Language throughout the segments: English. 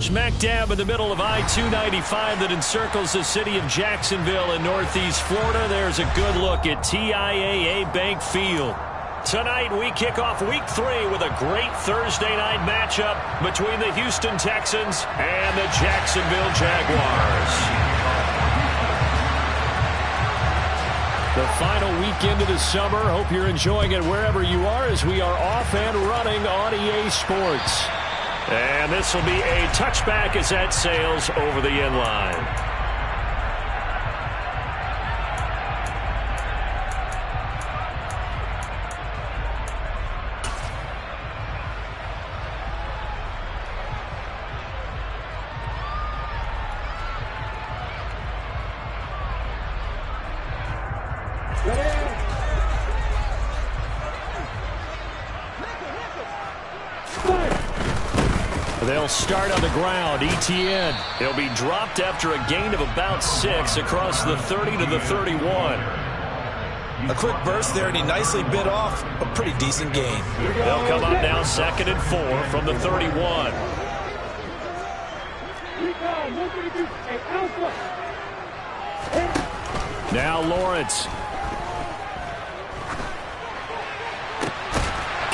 smack dab in the middle of I-295 that encircles the city of Jacksonville in northeast Florida. There's a good look at TIAA Bank Field. Tonight we kick off week 3 with a great Thursday night matchup between the Houston Texans and the Jacksonville Jaguars. The final weekend of the summer. Hope you're enjoying it wherever you are as we are off and running on EA Sports. And this will be a touchback as that sails over the end line. They'll start on the ground. Etienne. He'll be dropped after a gain of about 6 across the 30 to the 31. A quick burst there, and he nicely bit off a pretty decent gain. They'll come up now 2nd and 4 from the 31. Now Lawrence.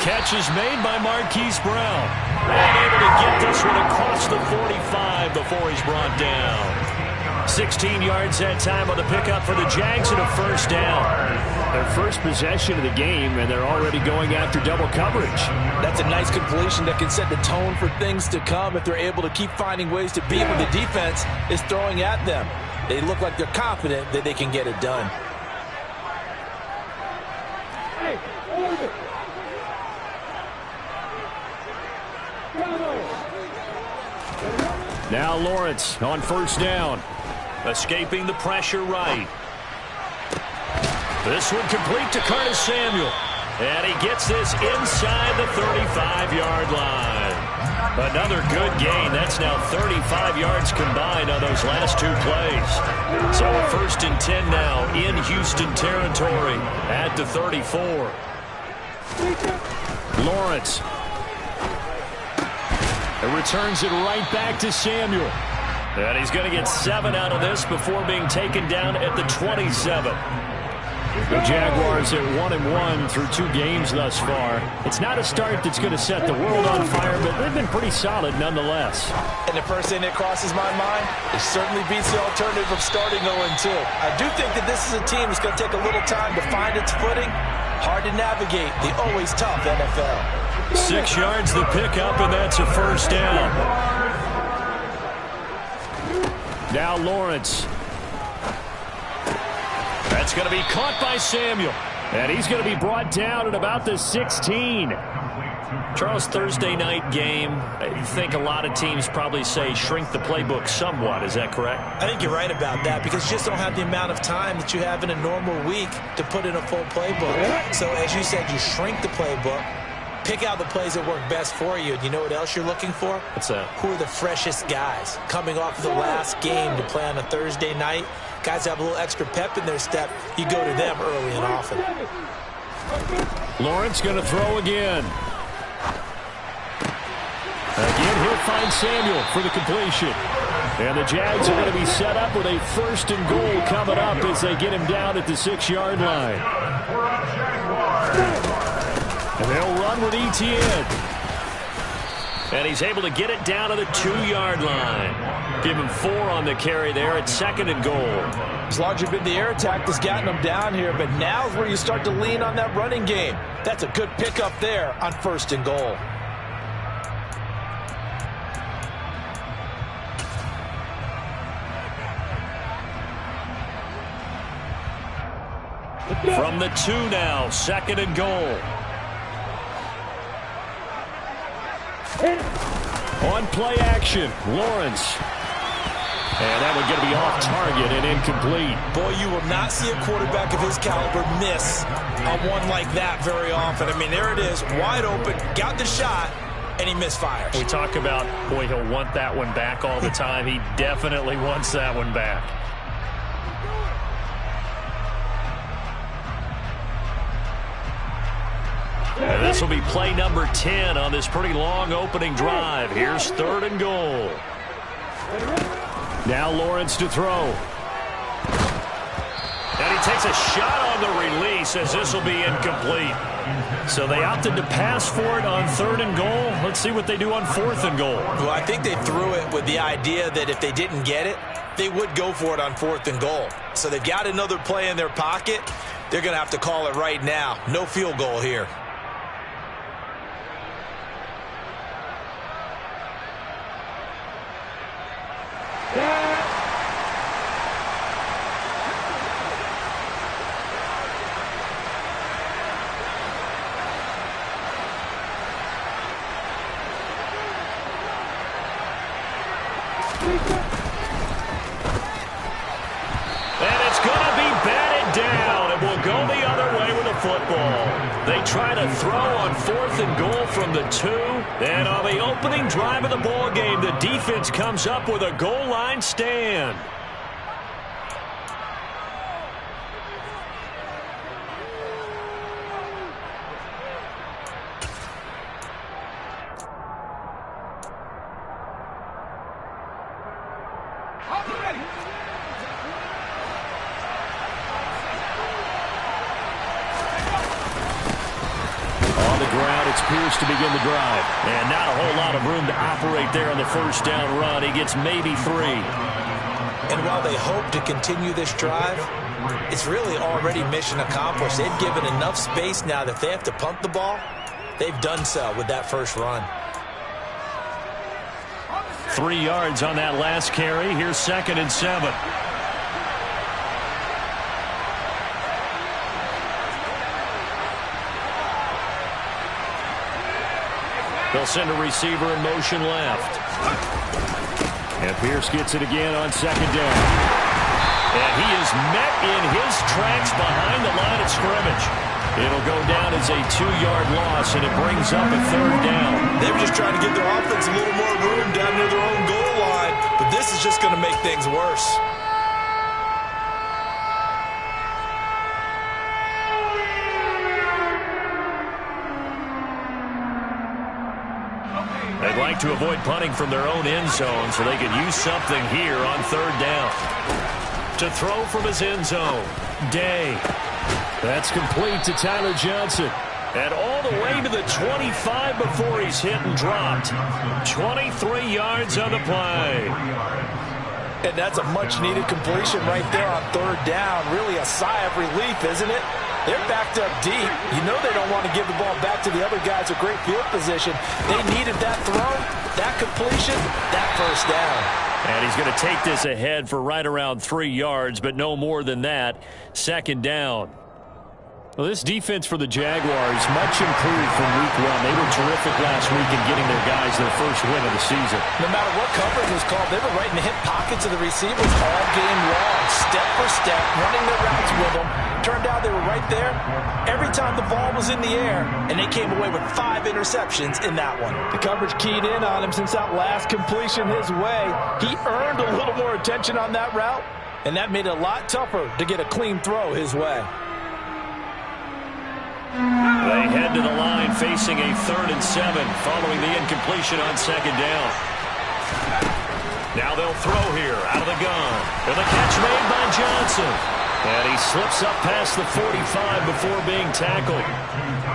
Catch is made by Marquise Brown. And able to get this one across the 45 before he's brought down. 16 yards that time on the pickup for the Jags and a first down. Their first possession of the game, and they're already going after double coverage. That's a nice completion that can set the tone for things to come if they're able to keep finding ways to beat what the defense is throwing at them. They look like they're confident that they can get it done. Now Lawrence on first down. Escaping the pressure right. This one complete to Curtis Samuel. And he gets this inside the 35-yard line. Another good gain. That's now 35 yards combined on those last 2 plays. So a 1st and 10 now in Houston territory at the 34. Lawrence. It returns it right back to Samuel. And he's going to get 7 out of this before being taken down at the 27. The Jaguars at 1-1 through 2 games thus far. It's not a start that's going to set the world on fire, but they've been pretty solid nonetheless. And the first thing that crosses my mind, it certainly beats the alternative of starting 0-2. I do think that this is a team that's going to take a little time to find its footing. Hard to navigate the always tough NFL. 6 yards the pickup, and that's a first down. Now Lawrence. That's going to be caught by Samuel. And he's going to be brought down at about the 16. Charles, Thursday night game, I think a lot of teams probably say shrink the playbook somewhat. Is that correct? I think you're right about that because you just don't have the amount of time that you have in a normal week to put in a full playbook. So as you said, you shrink the playbook. Pick out the plays that work best for you. And you know what else you're looking for? What's that? Who are the freshest guys coming off of the last game to play on a Thursday night? Guys have a little extra pep in their step. You go to them early and often. Lawrence going to throw again. Again, he'll find Samuel for the completion. And the Jags are going to be set up with a 1st and goal coming up as they get him down at the 6-yard line. And they'll run with Etienne. And he's able to get it down to the 2-yard line. Give him 4 on the carry there at 2nd and goal. It's largely been the air attack that's gotten them down here, but now's where you start to lean on that running game. That's a good pickup there on 1st and goal. From the 2 now, 2nd and goal. On play action, Lawrence. And that one's going to be off target and incomplete. Boy, you will not see a quarterback of his caliber miss on one like that very often. I mean, there it is, wide open, got the shot, and he misfires. We talk about, boy, he'll want that one back all the time. He definitely wants that one back. And this will be play number 10 on this pretty long opening drive. Here's 3rd and goal. Now Lawrence to throw. And he takes a shot on the release as this will be incomplete. So they opted to pass for it on 3rd and goal. Let's see what they do on 4th and goal. Well, I think they threw it with the idea that if they didn't get it, they would go for it on 4th and goal. So they've got another play in their pocket. They're going to have to call it right now. No field goal here. They try to throw on 4th and goal from the 2. And on the opening drive of the ball game, the defense comes up with a goal line stand. Pierce to begin the drive. And not a whole lot of room to operate there on the first down run. He gets maybe 3. And while they hope to continue this drive, it's really already mission accomplished. They've given enough space now that if they have to punt the ball, they've done so with that first run. 3 yards on that last carry. Here's 2nd and 7. They'll send a receiver in motion left. And Pierce gets it again on 2nd down. And he is met in his tracks behind the line of scrimmage. It'll go down as a 2-yard loss, and it brings up a 3rd down. They were just trying to give their offense a little more room down near their own goal line, but this is just going to make things worse. They'd like to avoid punting from their own end zone so they could use something here on 3rd down. To throw from his end zone, Day. That's complete to Tyler Johnson. And all the way to the 25 before he's hit and dropped. 23 yards on the play. And that's a much-needed completion right there on 3rd down. Really a sigh of relief, isn't it? They're backed up deep. You know they don't want to give the ball back to the other guys with great field position. They needed that throw, that completion, that first down. And he's going to take this ahead for right around 3 yards, but no more than that. 2nd down. Well, this defense for the Jaguars, much improved from week 1. They were terrific last week in getting their guys their first win of the season. No matter what coverage was called, they were right in the hip pockets of the receivers all game long, step for step, running their routes with them. Turned out they were right there every time the ball was in the air, and they came away with 5 interceptions in that one. The coverage keyed in on him since that last completion his way. He earned a little more attention on that route, and that made it a lot tougher to get a clean throw his way. They head to the line facing a 3rd and 7 following the incompletion on 2nd down. Now they'll throw here out of the gun. And the catch made by Johnson. And he slips up past the 45 before being tackled.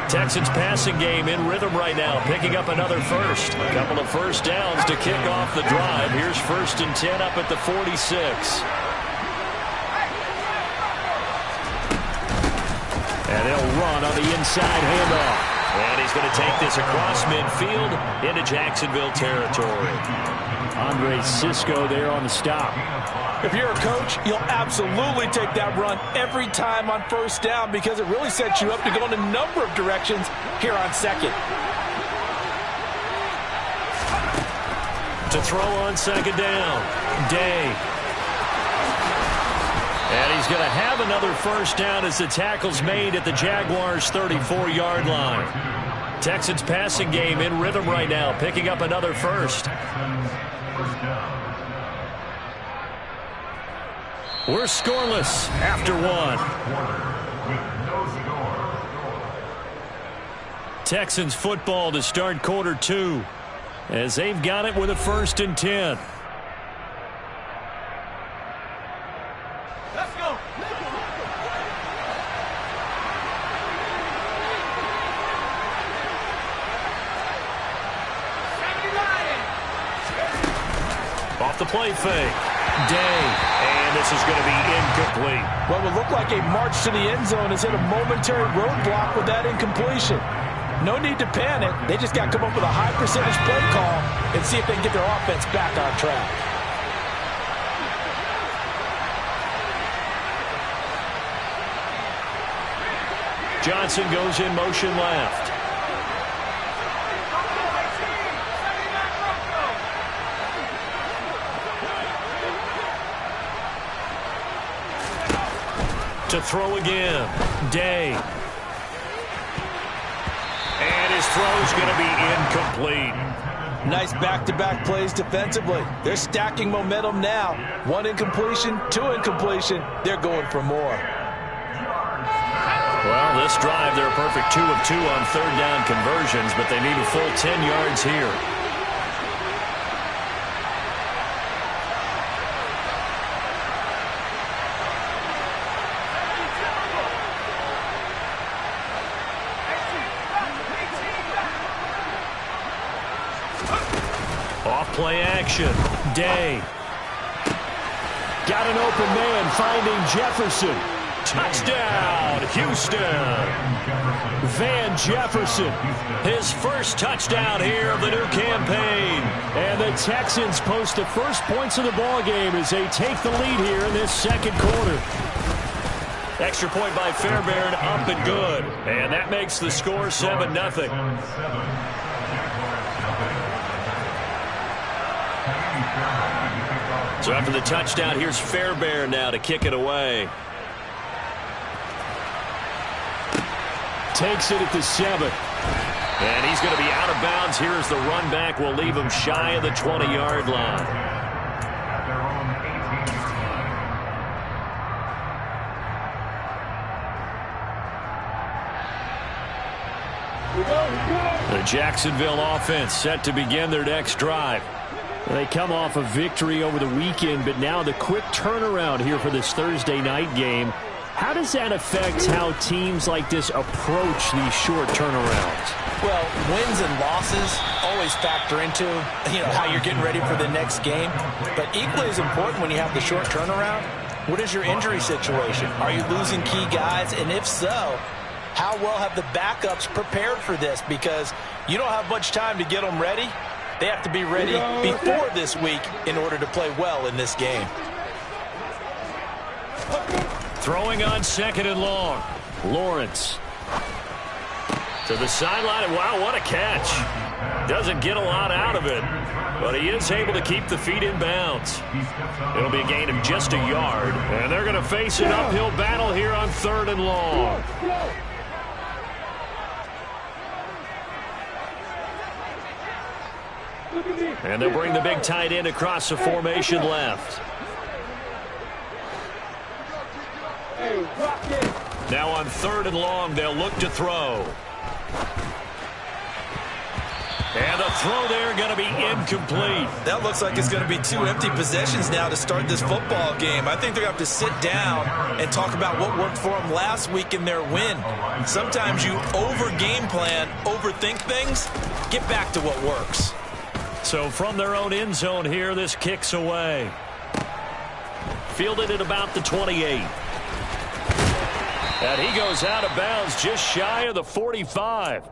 Texans passing game in rhythm right now, picking up another first. A couple of first downs to kick off the drive. Here's 1st and 10 up at the 46. And they'll run on the inside handoff. And he's going to take this across midfield into Jacksonville territory. Andre Cisco there on the stop. If you're a coach, you'll absolutely take that run every time on 1st down because it really sets you up to go in a number of directions here on 2nd. To throw on 2nd down, Day. And he's going to have another first down as the tackle's made at the Jaguars' 34-yard line. Texans passing game in rhythm right now, picking up another first. We're scoreless after 1. Texans football to start quarter 2 as they've got it with a 1st and 10. the play fake. Day. And this is going to be incomplete. What would look like a march to the end zone has hit a momentary roadblock with that incompletion. No need to panic. They just got to come up with a high percentage play call and see if they can get their offense back on track. Johnson goes in motion left. To throw again. Day. And his throw is going to be incomplete. Nice back-to-back plays defensively. They're stacking momentum now. One incompletion, two incompletion. They're going for more. Well, this drive, they're a perfect 2 of 2 on third down conversions, but they need a full 10 yards here. Off play action. Day. Got an open man finding Jefferson. Touchdown, Houston. Van Jefferson, his first touchdown here of the new campaign. And the Texans post the first points of the ball game as they take the lead here in this second quarter. Extra point by Fairbairn, up and good. And that makes the score 7-0. So after the touchdown, here's Fairbairn now to kick it away. Takes it at the 7. And he's going to be out of bounds. Here's the run back. Will leave him shy of the 20-yard line. The Jacksonville offense set to begin their next drive. They come off a victory over the weekend, but now the quick turnaround here for this Thursday night game. How does that affect how teams like this approach these short turnarounds? Well, wins and losses always factor into, how you're getting ready for the next game. But equally as important when you have the short turnaround, what is your injury situation? Are you losing key guys? And if so, how well have the backups prepared for this? Because you don't have much time to get them ready. They have to be ready before this week in order to play well in this game. Throwing on 2nd and long. Lawrence. To the sideline. Wow, what a catch. Doesn't get a lot out of it, but he is able to keep the feet in bounds. It'll be a gain of just a yard, and they're going to face an uphill battle here on 3rd and long. And they'll bring the big tight end across the formation left. Now on 3rd and long, they'll look to throw. And the throw there going to be incomplete. That looks like it's going to be 2 empty possessions now to start this football game. I think they're going to have to sit down and talk about what worked for them last week in their win. Sometimes you over-game plan, overthink things. Get back to what works. So from their own end zone here, this kicks away. Fielded at about the 28. And he goes out of bounds just shy of the 45.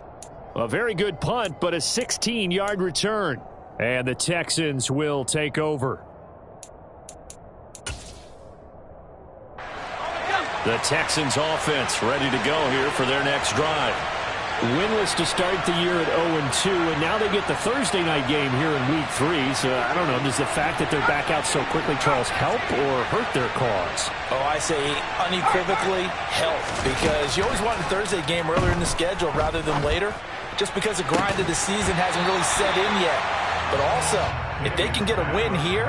A very good punt, but a 16-yard return. And the Texans will take over. The Texans offense ready to go here for their next drive. Winless to start the year at 0-2, and now they get the Thursday night game here in Week 3. So, I don't know, does the fact that they're back out so quickly, Charles, help or hurt their cause? Oh, I say unequivocally help, because you always want a Thursday game earlier in the schedule rather than later, just because the grind of the season hasn't really set in yet. But also, if they can get a win here,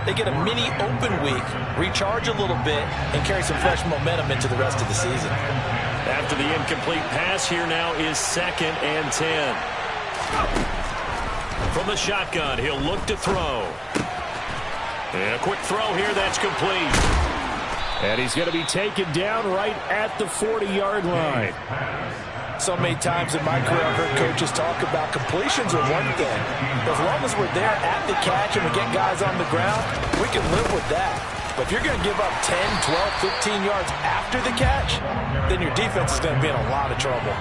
they get a mini open week, recharge a little bit, and carry some fresh momentum into the rest of the season. After the incomplete pass, here now is 2nd and 10. From the shotgun, he'll look to throw. And a quick throw here, that's complete. And he's going to be taken down right at the 40-yard line. So many times in my career, I've heard coaches talk about completions are one thing. As long as we're there at the catch and we get guys on the ground, we can live with that. But if you're going to give up 10, 12, 15 yards after the catch, then your defense is going to be in a lot of trouble.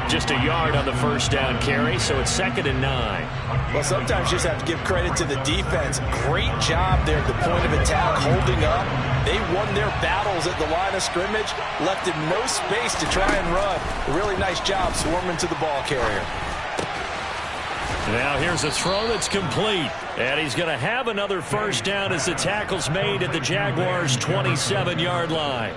Just a yard on the first down carry, so it's 2nd and 9. Well, sometimes you just have to give credit to the defense. Great job there at the point of attack, holding up. They won their battles at the line of scrimmage, left him no space to try and run. A really nice job swarming to the ball carrier. Now here's a throw that's complete. And he's going to have another first down as the tackle's made at the Jaguars' 27-yard line.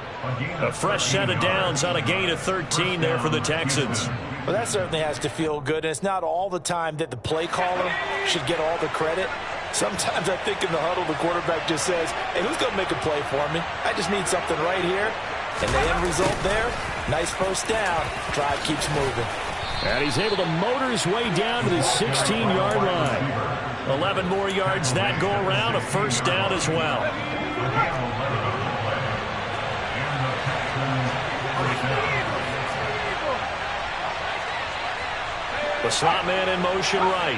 A fresh set of downs on a gain of 13 there for the Texans. Well, that certainly has to feel good, and it's not all the time that the play caller should get all the credit. Sometimes I think in the huddle, the quarterback just says, hey, who's going to make a play for me? I just need something right here. And the end result there, nice first down. Drive keeps moving. And he's able to motor his way down to the 16-yard line. 11 more yards that go around, a first down as well. The slot man in motion right.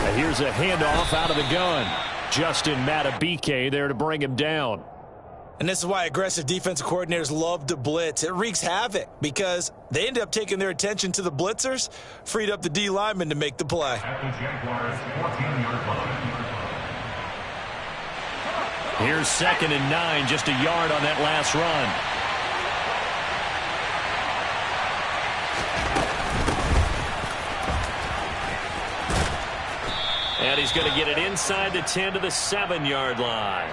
And here's a handoff out of the gun. Justin Madubuike there to bring him down. And this is why aggressive defensive coordinators love to blitz. It wreaks havoc because they end up taking their attention to the blitzers, freed up the D lineman to make the play. Here's 2nd and 9, just a yard on that last run. And he's going to get it inside the 10 to the 7-yard line.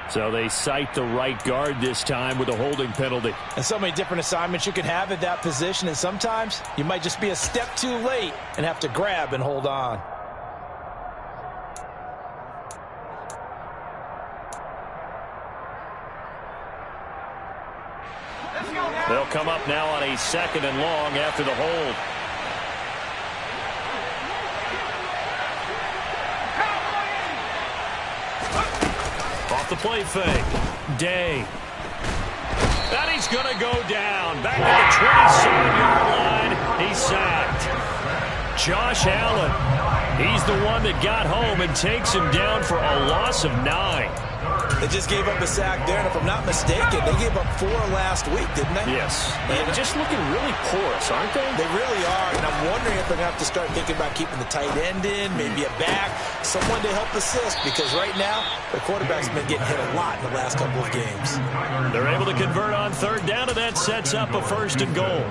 So they cite the right guard this time with a holding penalty. And so many different assignments you can have at that position, and sometimes you might just be a step too late and have to grab and hold on. They'll come up now on a 2nd and long after the hold. Off the play fake. Day. And he's going to go down. Back at the 27-yard line. He's sacked. Josh Allen. He's the one that got home and takes him down for a loss of 9. They just gave up a sack there, and if I'm not mistaken, they gave up 4 last week, didn't they? Yes. And just looking really porous, aren't they? They really are, and I'm wondering if they're going to have to start thinking about keeping the tight end in, maybe a back, someone to help assist, because right now, the quarterback's been getting hit a lot in the last couple of games. They're able to convert on 3rd down, and that sets up a 1st and goal.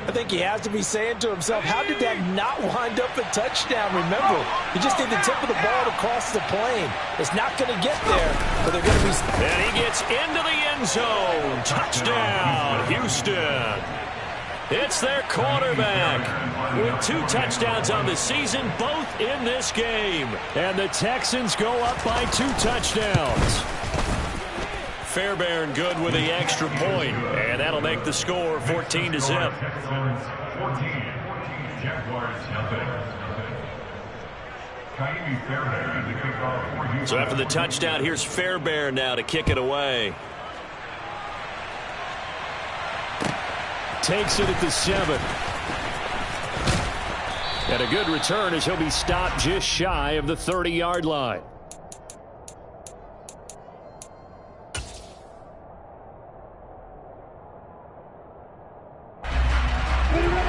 I think he has to be saying to himself, how did that not wind up a touchdown? Remember, you just need the tip of the ball to cross the plane. It's not going to get there, but they're going to be... And he gets into the end zone. Touchdown, Houston. It's their quarterback with 2 touchdowns on the season, both in this game. And the Texans go up by 2 touchdowns. Fairbairn good with the extra point, and that'll make the score 14-0. So after the touchdown, here's Fairbairn now to kick it away. Takes it at the 7. And a good return as he'll be stopped just shy of the 30-yard line.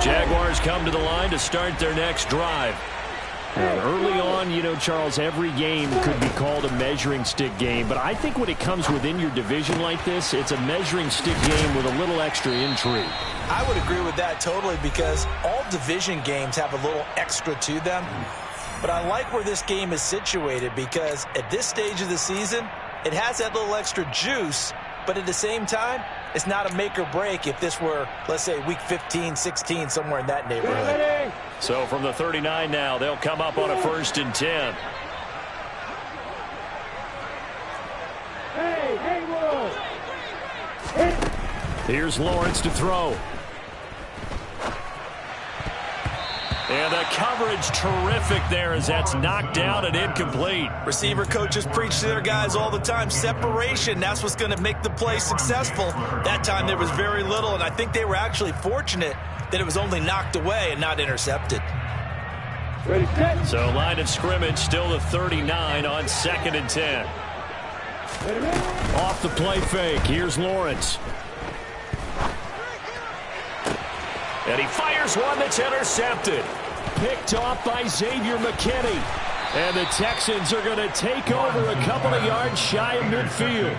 Jaguars come to the line to start their next drive. And early on, you know, Charles, every game could be called a measuring stick game. But I think when it comes within your division like this, it's a measuring stick game with a little extra intrigue. I would agree with that totally because all division games have a little extra to them. But I like where this game is situated because at this stage of the season, it has that little extra juice. But at the same time, it's not a make or break if this were, let's say, week 15, 16, somewhere in that neighborhood. So from the 39 now, they'll come up on a 1st and 10. Here's Lawrence to throw. And the coverage terrific there as that's knocked out and incomplete. Receiver coaches preach to their guys all the time. Separation, that's what's going to make the play successful. That time there was very little, and I think they were actually fortunate that it was only knocked away and not intercepted. So line of scrimmage still the 39 on 2nd and 10. Off the play fake. Here's Lawrence. And he fires one that's intercepted. Picked off by Xavier McKinney. And the Texans are going to take over a couple of yards shy of midfield.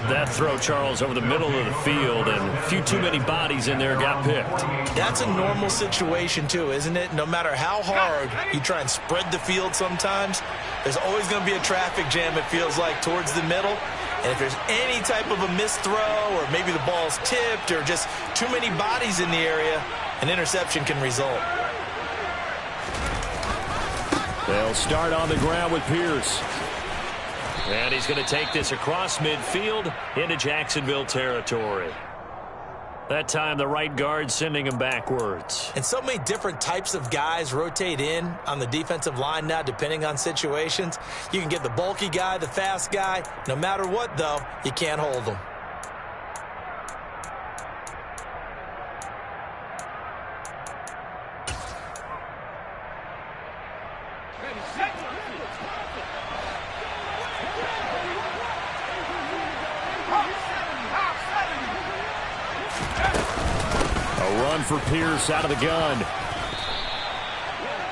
That throw, Charles, over the middle of the field, and a few too many bodies in there got picked. That's a normal situation, too, isn't it? No matter how hard you try and spread the field sometimes, there's always going to be a traffic jam, it feels like, towards the middle. And if there's any type of a missed throw or maybe the ball's tipped or just too many bodies in the area, an interception can result. They'll start on the ground with Pierce. And he's going to take this across midfield into Jacksonville territory. That time the right guard sending him backwards. And so many different types of guys rotate in on the defensive line now depending on situations. You can get the bulky guy, the fast guy. No matter what, though, you can't hold them. For Pierce out of the gun.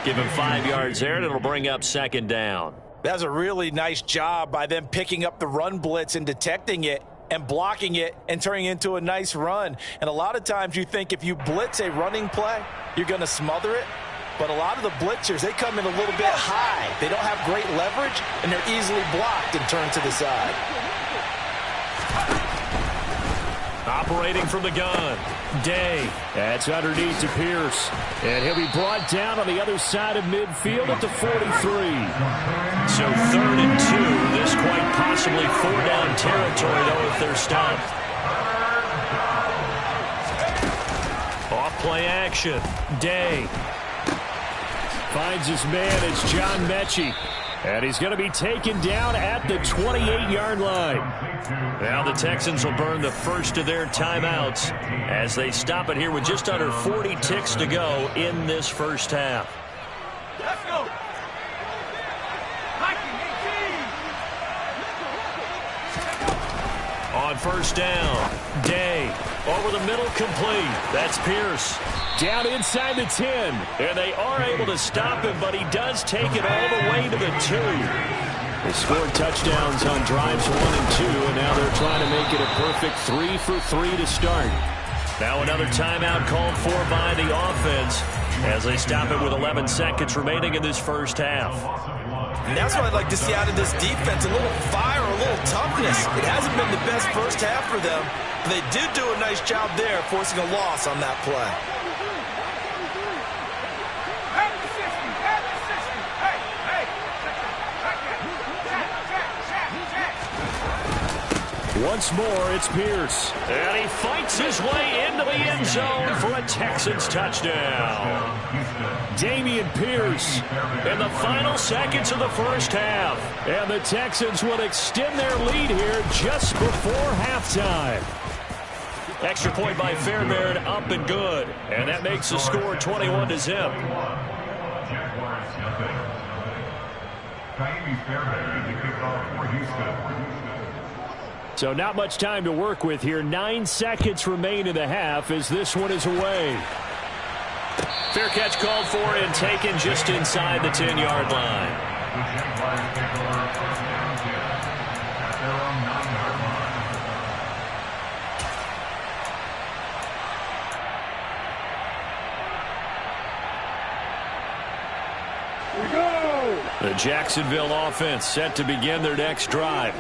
Give him 5 yards there, and it'll bring up 2nd down. That's a really nice job by them picking up the run blitz and detecting it and blocking it and turning it into a nice run. And a lot of times you think if you blitz a running play, you're going to smother it. But a lot of the blitzers, they come in a little bit high. They don't have great leverage, and they're easily blocked and turned to the side. Operating from the gun, Day. That's underneath to Pierce. And he'll be brought down on the other side of midfield at the 43. So 3rd and 2. This quite possibly 4-down territory, though, if they're stopped. Off play action. Day. Finds his man. It's John Mechie. And he's going to be taken down at the 28-yard line. Now the Texans will burn the first of their timeouts as they stop it here with just under 40 ticks to go in this first half. Let's go. On 1st down, Day. Over the middle, complete. That's Pierce. Down inside the 10. And they are able to stop him, but he does take it all the way to the 2. They scored touchdowns on drives 1 and 2, and now they're trying to make it a perfect 3 for 3 to start. Now another timeout called for by the offense as they stop it with 11 seconds remaining in this first half. And that's what I'd like to see out of this defense, a little fire, a little toughness. It hasn't been the best first half for them. They did do a nice job there, forcing a loss on that play. Once more, it's Pierce. And he fights his way into the end zone for a Texans touchdown. Dameon Pierce in the final seconds of the first half. And the Texans will extend their lead here just before halftime. Extra point by Fairbairn, up and good. And that makes the score 21-0. So not much time to work with here. 9 seconds remain in the half as this one is away. Fair catch called for and taken just inside the 10-yard line. The Jacksonville offense set to begin their next drive.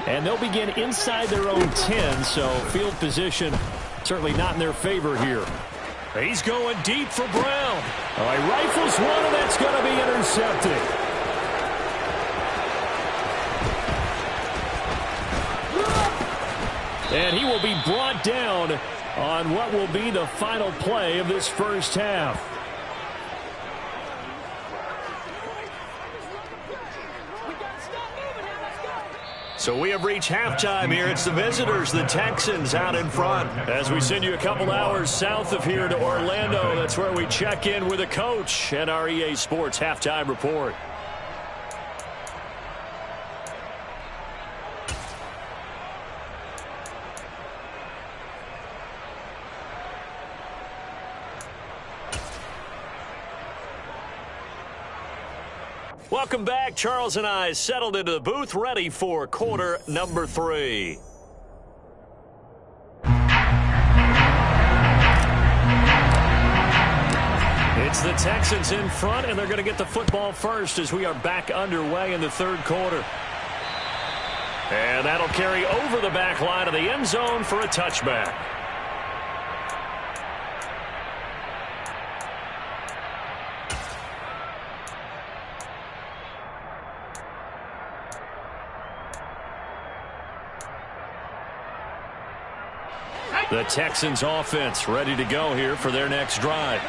And they'll begin inside their own 10, so field position certainly not in their favor here. He's going deep for Brown. Oh, he rifles one, and that's going to be intercepted. And he will be brought down on what will be the final play of this first half. So we have reached halftime here. It's the visitors, the Texans, out in front. As we send you a couple hours south of here to Orlando, that's where we check in with a coach and our EA Sports Halftime Report. Welcome back. Charles and I settled into the booth, ready for quarter number 3. It's the Texans in front, and they're going to get the football first as we are back underway in the third quarter. And that'll carry over the back line of the end zone for a touchback. The Texans offense ready to go here for their next drive.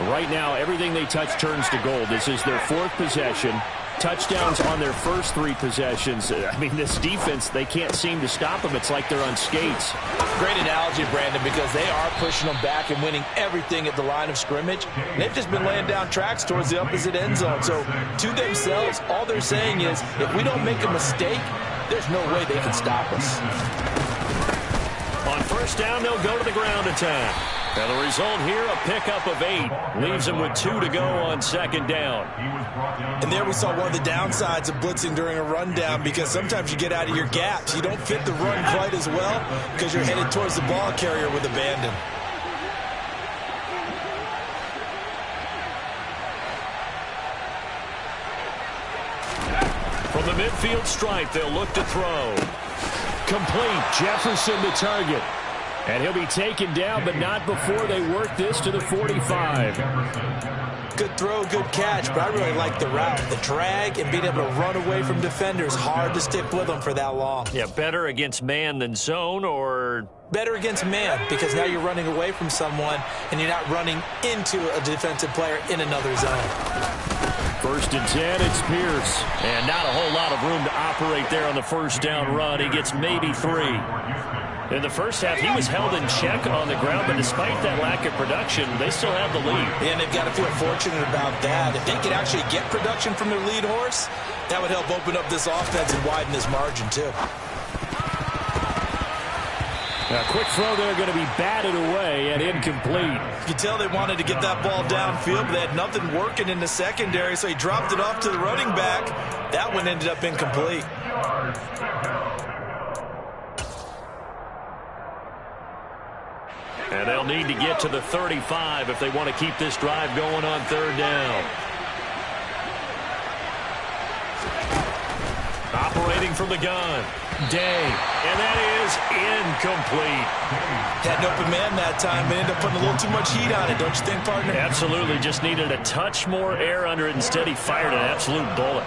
Right now, everything they touch turns to gold. This is their 4th possession. Touchdowns on their first 3 possessions. I mean, this defense, they can't seem to stop them. It's like they're on skates. Great analogy, Brandon, because they are pushing them back and winning everything at the line of scrimmage. They've just been laying down tracks towards the opposite end zone. So, to themselves, all they're saying is, if we don't make a mistake, there's no way they can stop us. On first down, they'll go to the ground attack. And the result here, a pickup of 8. Leaves them with 2 to go on second down. And there we saw one of the downsides of blitzing during a rundown, because sometimes you get out of your gaps. You don't fit the run quite as well because you're headed towards the ball carrier with abandon. From the midfield stripe, they'll look to throw. Complete. Jefferson the target. And he'll be taken down, but not before they work this to the 45. Good throw, good catch, but I really like the route. The drag and being able to run away from defenders. Hard to stick with them for that long. Yeah, better against man than zone, or... Better against man, because now you're running away from someone and you're not running into a defensive player in another zone. First and 10, it's Pierce. And not a whole lot of room to operate there on the first down run. He gets maybe 3. In the first half, he was held in check on the ground, but despite that lack of production, they still have the lead. And they've got to feel fortunate about that. If they could actually get production from their lead horse, that would help open up this offense and widen this margin, too. A quick throw there, going to be batted away and incomplete. You can tell they wanted to get that ball downfield, but they had nothing working in the secondary, so he dropped it off to the running back. That one ended up incomplete. And they'll need to get to the 35 if they want to keep this drive going on third down. Operating from the gun. Day. And that is incomplete. Had an open man that time, but ended up putting a little too much heat on it, don't you think, partner? Absolutely. Just needed a touch more air under it. Instead, he fired an absolute bullet.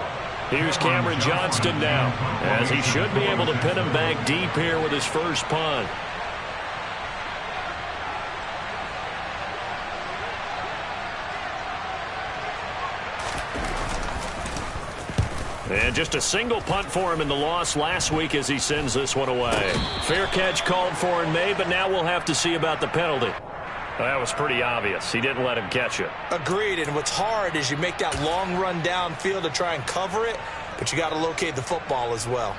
Here's Cameron Johnston now, as he should be able to pin him back deep here with his first punt. And just a single punt for him in the loss last week as he sends this one away. Fair catch called for and made, but now we'll have to see about the penalty. That was pretty obvious. He didn't let him catch it. Agreed, and what's hard is you make that long run downfield to try and cover it, but you got to locate the football as well.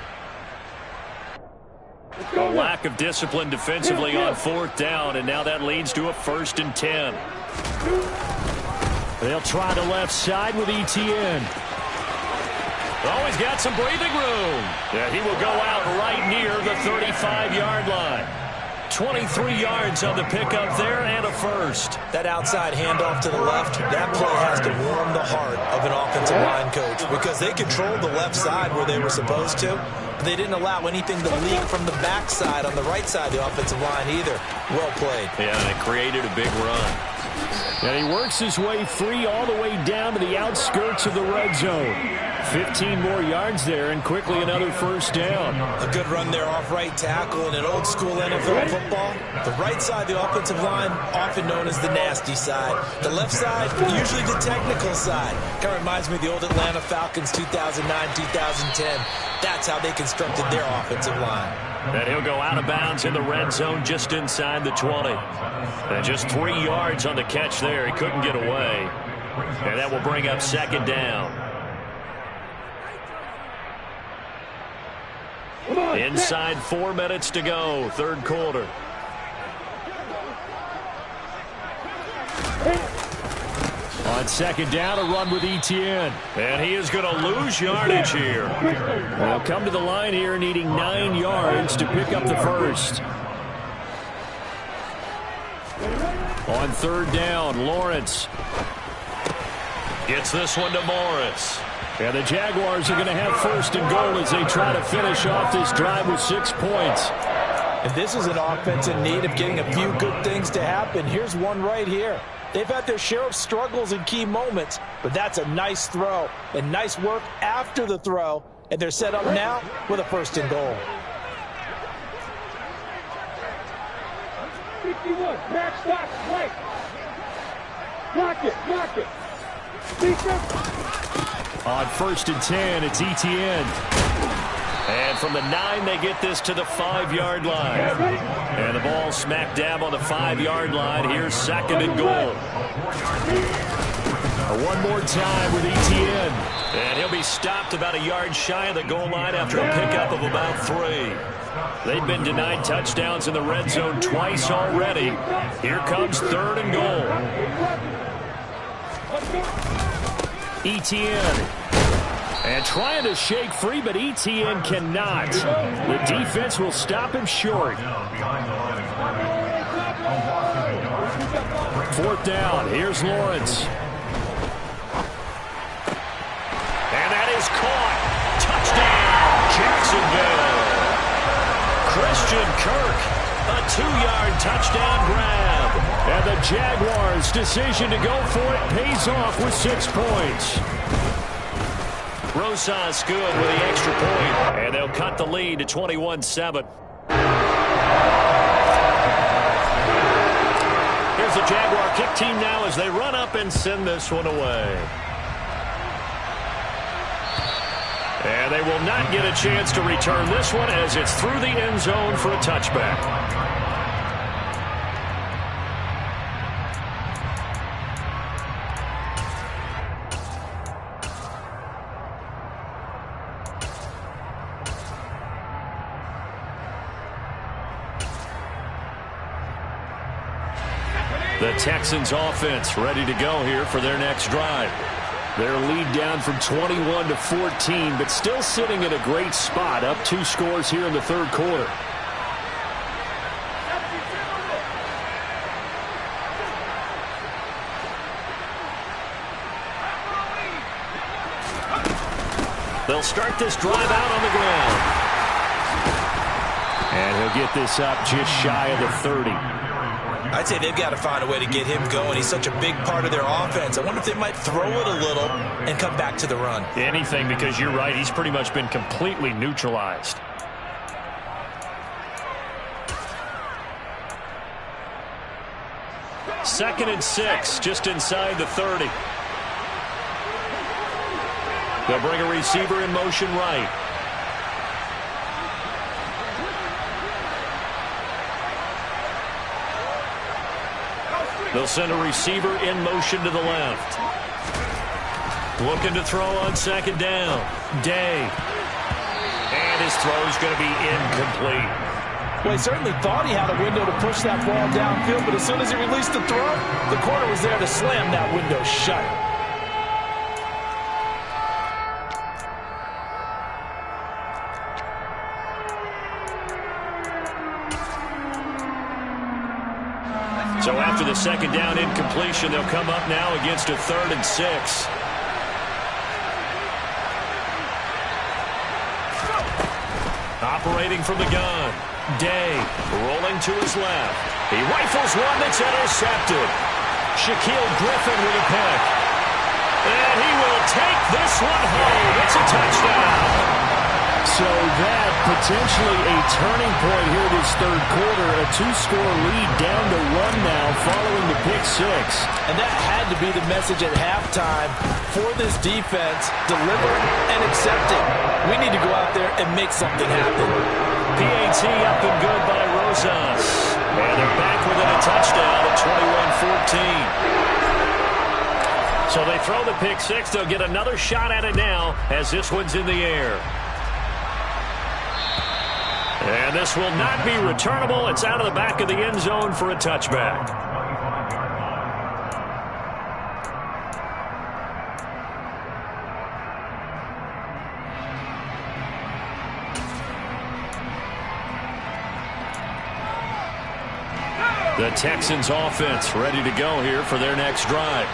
A lack of discipline defensively on fourth down, and now that leads to a 1st and 10. They'll try the left side with Etienne. Oh, he's got some breathing room. Yeah, he will go out right near the 35-yard line. 23 yards on the pickup there and a first. That outside handoff to the left, that play has to warm the heart of an offensive line coach because they controlled the left side where they were supposed to, but they didn't allow anything to leak from the backside on the right side of the offensive line either. Well played. Yeah, and it created a big run. And he works his way free all the way down to the outskirts of the red zone. 15 more yards there and quickly another first down. A good run there off right tackle in an old school NFL football. The right side of the offensive line, often known as the nasty side. The left side, usually the technical side. Kind of reminds me of the old Atlanta Falcons 2009, 2010. That's how they constructed their offensive line. And he'll go out of bounds in the red zone just inside the 20. And just 3 yards on the catch there. He couldn't get away. And that will bring up second down. Inside 4 minutes to go, third quarter. On second down, a run with Etienne. And he is going to lose yardage here. They'll come to the line here needing 9 yards to pick up the first. On third down, Lawrence gets this one to Morris. And the Jaguars are going to have first and goal as they try to finish off this drive with 6 points. And this is an offense in need of getting a few good things to happen. Here's one right here. They've had their share of struggles in key moments, but that's a nice throw and nice work after the throw. And they're set up now with a first and goal. 51, match stop, right. Block it. On first and 10, it's Etienne. And from the 9, they get this to the 5-yard line. And the ball smack dab on the 5-yard line. Here's second and goal. One more time with Etienne. And he'll be stopped about a yard shy of the goal line after a pickup of about 3. They've been denied touchdowns in the red zone twice already. Here comes third and goal. Etienne. And trying to shake free, but Etienne cannot. The defense will stop him short. Fourth down. Here's Lawrence. And that is caught. Touchdown, Jacksonville. Christian Kirk, a 2-yard touchdown grab. And the Jaguars' decision to go for it pays off with 6 points. Rosas good with the extra point, and they'll cut the lead to 21-7. Here's the Jaguar kick team now as they run up and send this one away. And they will not get a chance to return this one as it's through the end zone for a touchback. The Texans offense ready to go here for their next drive. Their lead down from 21 to 14, but still sitting in a great spot, up 2 scores here in the third quarter. They'll start this drive out on the ground. And he'll get this up just shy of the 30. I'd say they've got to find a way to get him going. He's such a big part of their offense. I wonder if they might throw it a little and come back to the run. Anything, because you're right. He's pretty much been completely neutralized. Second and 6, just inside the 30. They'll bring a receiver in motion right. They'll send a receiver in motion to the left. Looking to throw on second down. Day. And his throw's going to be incomplete. Well, he certainly thought he had a window to push that ball downfield, but as soon as he released the throw, the corner was there to slam that window shut. So after the second down incompletion, they'll come up now against a 3rd and 6. Operating from the gun. Day rolling to his left. He rifles one that's intercepted. Shaquille Griffin with a pick. And he will take this one home. It's a touchdown. So that potentially a turning point here this third quarter. A 2-score lead down to 1 now following the pick six. And that had to be the message at halftime for this defense. Deliver and accept it. We need to go out there and make something happen. PAT up and good by Rosas. And they're back within a touchdown at 21-14. So they throw the pick six. They'll get another shot at it now as this one's in the air. And this will not be returnable. It's out of the back of the end zone for a touchback. The Texans offense ready to go here for their next drive.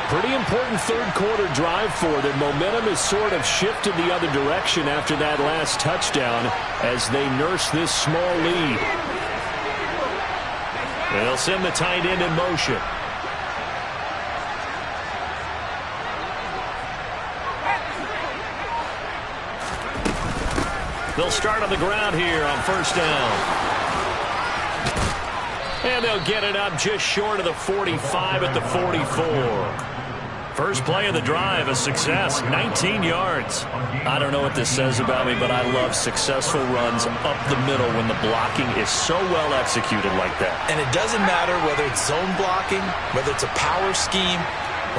Pretty important third quarter drive for them. Momentum has sort of shifted the other direction after that last touchdown as they nurse this small lead. They'll send the tight end in motion. They'll start on the ground here on first down. And they'll get it up just short of the 45 at the 44. First play of the drive, a success, 19 yards. I don't know what this says about me, but I love successful runs up the middle when the blocking is so well executed like that. And it doesn't matter whether it's zone blocking, whether it's a power scheme.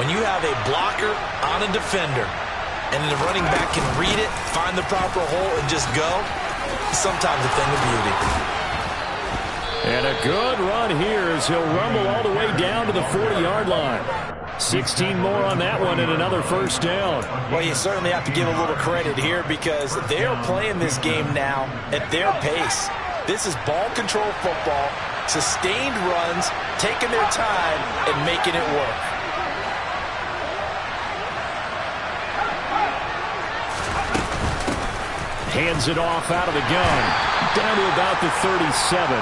When you have a blocker on a defender and the running back can read it, find the proper hole, and just go, sometimes a thing of beauty. And a good run here as he'll rumble all the way down to the 40-yard line. 16 more on that one and another first down. Well, you certainly have to give a little credit here because they're playing this game now at their pace. This is ball control football, sustained runs, taking their time and making it work. Hands it off out of the gun, down to about the 37.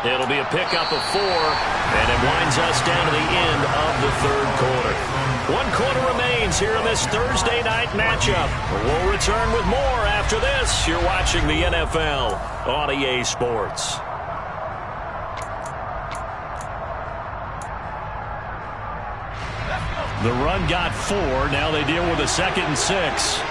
It'll be a pickup of 4, and it winds us down to the end of the third quarter. 1 quarter remains here in this Thursday night matchup. We'll return with more after this. You're watching the NFL on EA Sports. The run got 4. Now they deal with a 2nd and 6.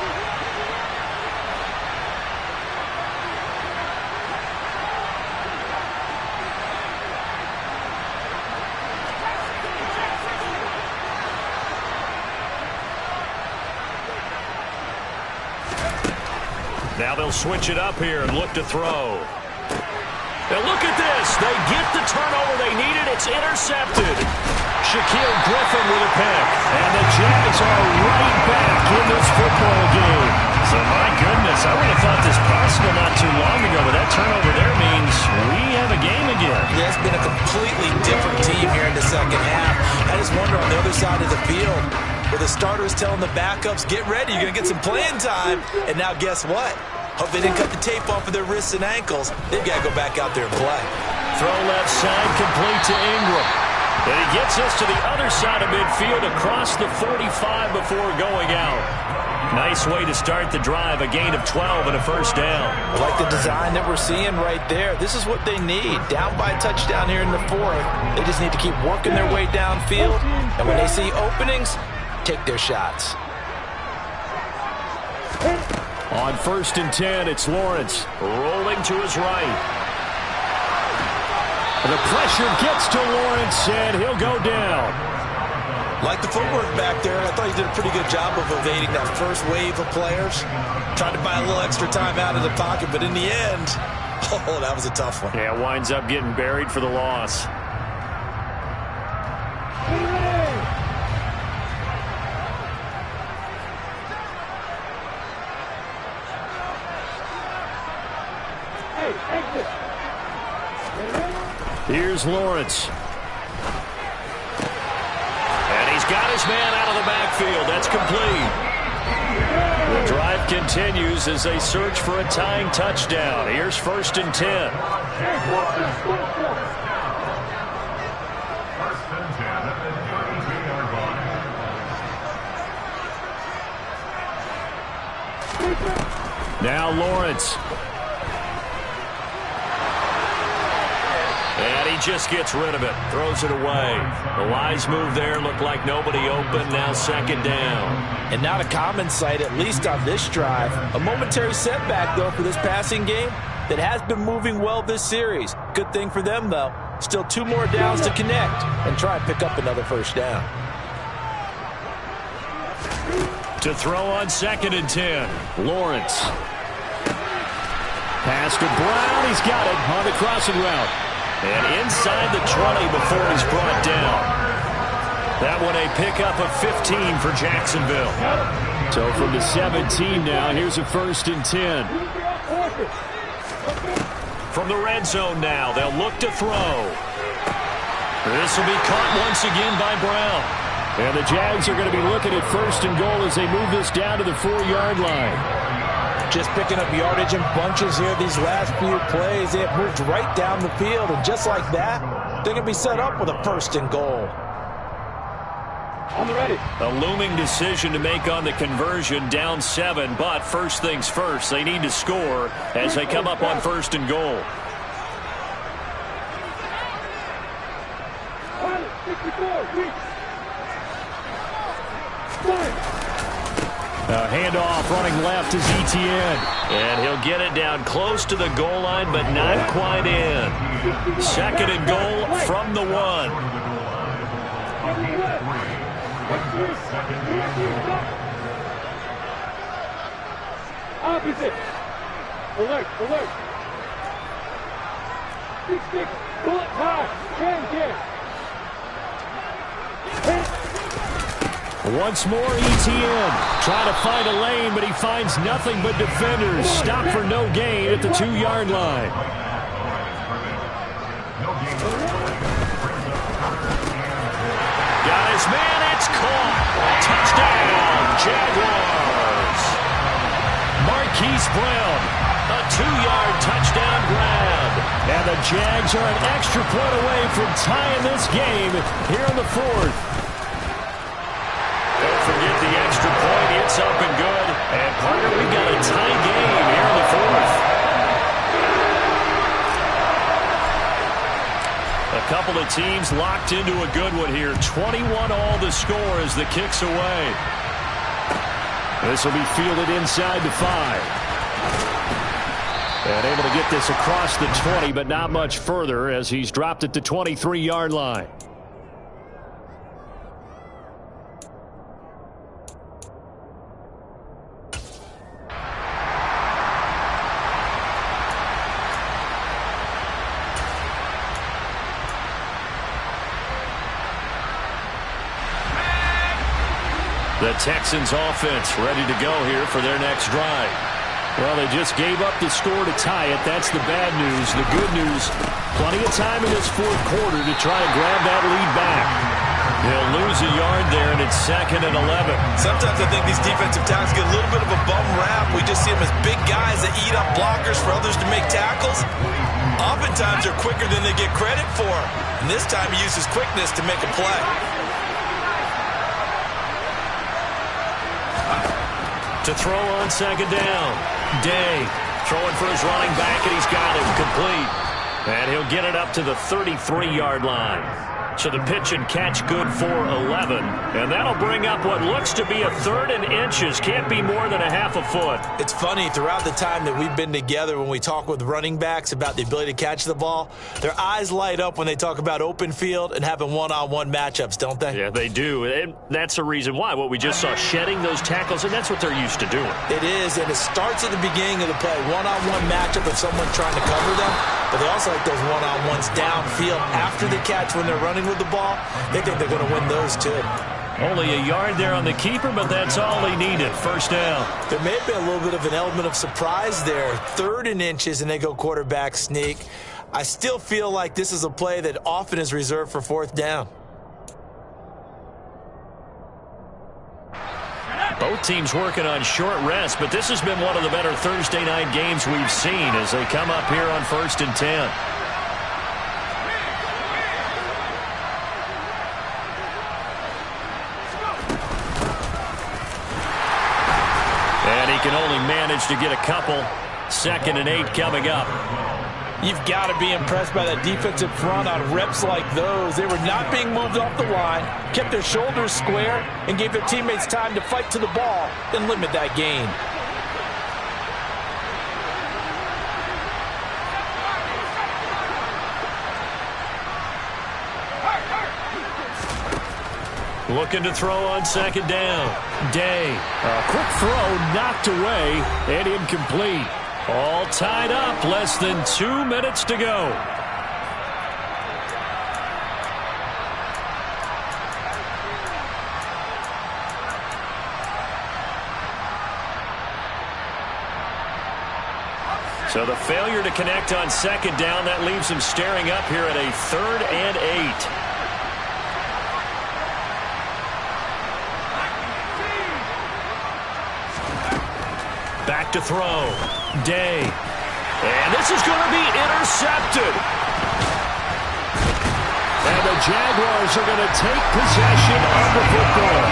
Now they'll switch it up here and look to throw. Now look at this. They get the turnover they needed. It's intercepted. Shaquille Griffin with a pick. And the Jags are right back in this football game. So my goodness, I would have thought this possible not too long ago, but that turnover there means we have a game again. Yeah, it's been a completely different team here in the second half. I just wonder on the other side of the field, where the starters telling the backups, get ready, you're going to get some playing time. And now guess what? Hope they didn't cut the tape off of their wrists and ankles. They've got to go back out there and play. Throw left side, complete to Ingram. And he gets us to the other side of midfield across the 45 before going out. Nice way to start the drive, a gain of 12 and a first down. I like the design that we're seeing right there. This is what they need. Down by a touchdown here in the fourth. They just need to keep working their way downfield. And when they see openings, take their shots. On 1st and 10, it's Lawrence rolling to his right. The pressure gets to Lawrence, and he'll go down. Like the footwork back there, I thought he did a pretty good job of evading that first wave of players. Tried to buy a little extra time out of the pocket, but in the end, oh, that was a tough one. Yeah, winds up getting buried for the loss. Here's Lawrence. And he's got his man out of the backfield. That's complete. The drive continues as they search for a tying touchdown. Here's 1st and 10. Now Lawrence. And he just gets rid of it. Throws it away. The wise move there. Looked like nobody open. Now second down. And not a common sight, at least on this drive. A momentary setback, though, for this passing game that has been moving well this series. Good thing for them, though. Still 2 more downs to connect and try and pick up another first down. To throw on 2nd and 10. Lawrence. Pass to Brown. He's got it on the crossing route. And inside the 20 before he's brought down. That one a pickup of 15 for Jacksonville. So from the 17 now, here's a 1st and 10. From the red zone now, they'll look to throw. This will be caught once again by Brown. And the Jags are going to be looking at 1st and goal as they move this down to the 4-yard line. Just picking up yardage in bunches here these last few plays. They have moved right down the field, and just like that, they're going to be set up with a 1st and goal. I'm ready. A looming decision to make on the conversion, down 7, but first things first, they need to score as they come up on 1st and goal. 64, A handoff running left is Etienne. And he'll get it down close to the goal line, but not quite in. 2nd and goal from the 1. Opposite. Alert, alert. 6-6, bullet high. Once more, Etienne trying to find a lane, but he finds nothing but defenders. Stop for no gain at the 2-yard line. Got his man, it's caught. Touchdown, Jaguars. Marquise Brown, a 2-yard touchdown grab. And the Jags are an extra point away from tying this game here in the 4th. Don't forget the extra point. It's up and good. And, partner, we've got a tie game here in the 4th. A couple of teams locked into a good one here. 21 all the score as the kick's away. This will be fielded inside the 5. And able to get this across the 20, but not much further as he's dropped at the 23-yard line. The Texans offense ready to go here for their next drive. Well, they just gave up the score to tie it. That's the bad news. The good news, plenty of time in this 4th quarter to try to grab that lead back. They'll lose a yard there, and it's 2nd and 11. Sometimes I think these defensive tackles get a little bit of a bum rap. We just see them as big guys that eat up blockers for others to make tackles. Oftentimes they're quicker than they get credit for. And this time he uses quickness to make a play. To throw on 2nd down. Day throwing for his running back, and he's got it complete. And he'll get it up to the 33-yard line. So the pitch and catch good for 11. And that'll bring up what looks to be a 3rd and inches. Can't be more than a half a foot. It's funny, throughout the time that we've been together, when we talk with running backs about the ability to catch the ball, their eyes light up when they talk about open field and having one-on-one matchups, don't they? Yeah, they do. And that's the reason why. What we just saw, shedding those tackles, and that's what they're used to doing. It is, and it starts at the beginning of the play. One-on-one matchup of someone trying to cover them, but they also like those one-on-ones downfield after the catch when they're running with the ball. They think they're going to win those too. Only a yard there on the keeper, but that's all he needed. 1st down. There may have been a little bit of an element of surprise there. 3rd and inches, and they go quarterback sneak. I still feel like this is a play that often is reserved for 4th down. Both teams working on short rest, but this has been one of the better Thursday night games we've seen as they come up here on 1st and 10. can only manage to get a couple. 2nd and 8 coming up. You've got to be impressed by that defensive front on reps like those. They were not being moved off the line, kept their shoulders square, and gave their teammates time to fight to the ball and limit that gain. Looking to throw on 2nd down. Day. A quick throw knocked away and incomplete. All tied up. Less than 2 minutes to go. So the failure to connect on 2nd down, that leaves them staring up here at a 3rd and 8. Back to throw. Day. And this is going to be intercepted. And the Jaguars are going to take possession of the football.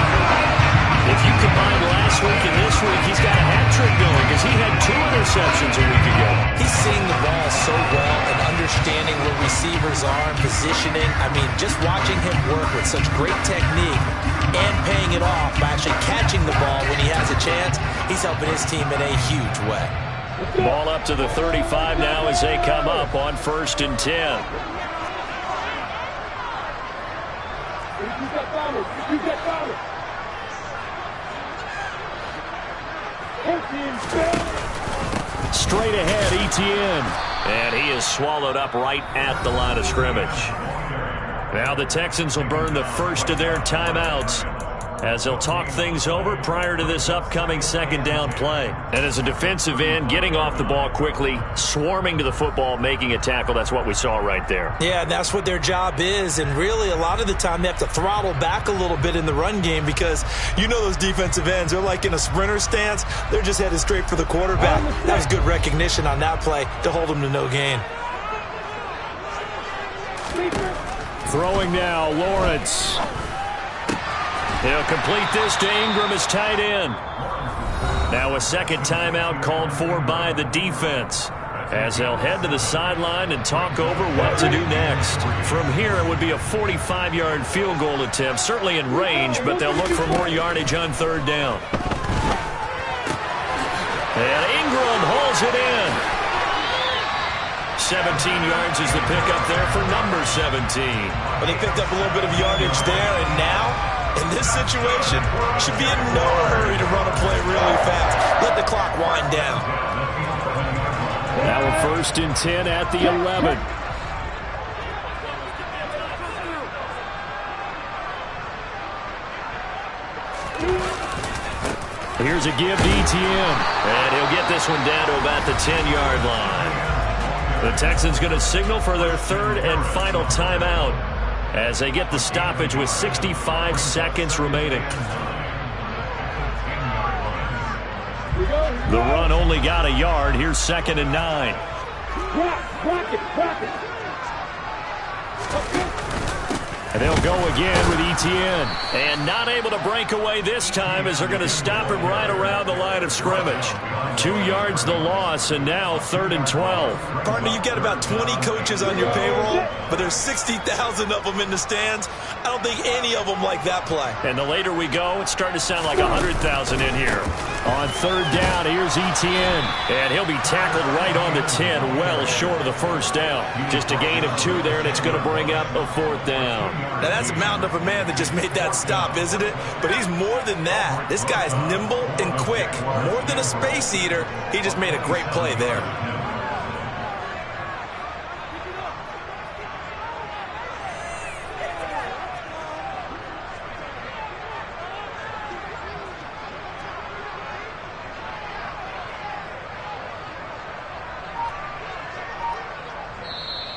If you combine last week and this week, he's got a hat trick going because he had 2 interceptions a week ago. He's seeing the ball so well and understanding where receivers are and positioning. I mean, just watching him work with such great technique and paying it off by actually catching the ball when he has a chance, he's helping his team in a huge way. Ball up to the 35 now as they come up on 1st and 10. Straight ahead, Etienne. And he is swallowed up right at the line of scrimmage. Now the Texans will burn the first of their timeouts as they'll talk things over prior to this upcoming 2nd down play. And as a defensive end, getting off the ball quickly, swarming to the football, making a tackle, that's what we saw right there. Yeah, that's what their job is, and really a lot of the time they have to throttle back a little bit in the run game because you know those defensive ends, they're like in a sprinter stance, they're just headed straight for the quarterback. That was good recognition on that play to hold them to no gain. Throwing now, Lawrence. He'll complete this to Ingram as tight end. Now a 2nd timeout called for by the defense as they'll head to the sideline and talk over what to do next. From here, it would be a 45-yard field goal attempt, certainly in range, but they'll look for more yardage on 3rd down. And Ingram hauls it in. 17 yards is the pickup there for number 17. But he picked up a little bit of yardage there, and now, in this situation, should be in no hurry to run a play really fast. Let the clock wind down. Now a 1st and 10 at the 11. Here's a give to Etienne. And he'll get this one down to about the 10-yard line. The Texans going to signal for their 3rd and final timeout as they get the stoppage with 65 seconds remaining. The run only got a yard. Here's 2nd and 9. Block it. And they'll go again with Etienne. And not able to break away this time as they're going to stop him right around the line of scrimmage. 2 yards the loss, and now 3rd and 12. Partner, you've got about 20 coaches on your payroll, but there's 60,000 of them in the stands. I don't think any of them like that play. And the later we go, it's starting to sound like 100,000 in here. On 3rd down, here's Etienne. And he'll be tackled right on the 10, well short of the 1st down. Just a gain of 2 there, and it's going to bring up a 4th down. Now, that's a mountain of a man that just made that stop, isn't it? But he's more than that. This guy's nimble and quick. More than a space eater, he just made a great play there.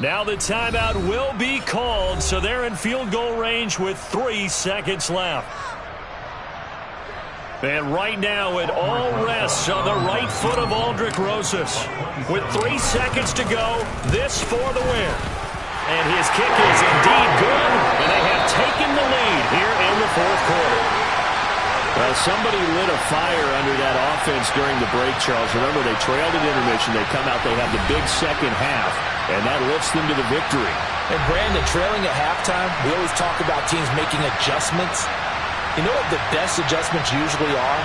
Now the timeout will be called, so they're in field goal range with 3 seconds left. And right now it all rests on the right foot of Aldrick Rosas. With 3 seconds to go, this for the win. And his kick is indeed good, and they have taken the lead here in the 4th quarter. Well, somebody lit a fire under that offense during the break, Charles. Remember, they trailed at intermission. They come out, they have the big second half, and that lifts them to the victory. And, Brandon, trailing at halftime, we always talk about teams making adjustments. You know what the best adjustments usually are?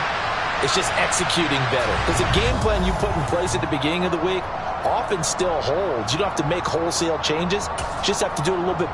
It's just executing better. Because the game plan you put in place at the beginning of the week often still holds. You don't have to make wholesale changes. You just have to do it a little bit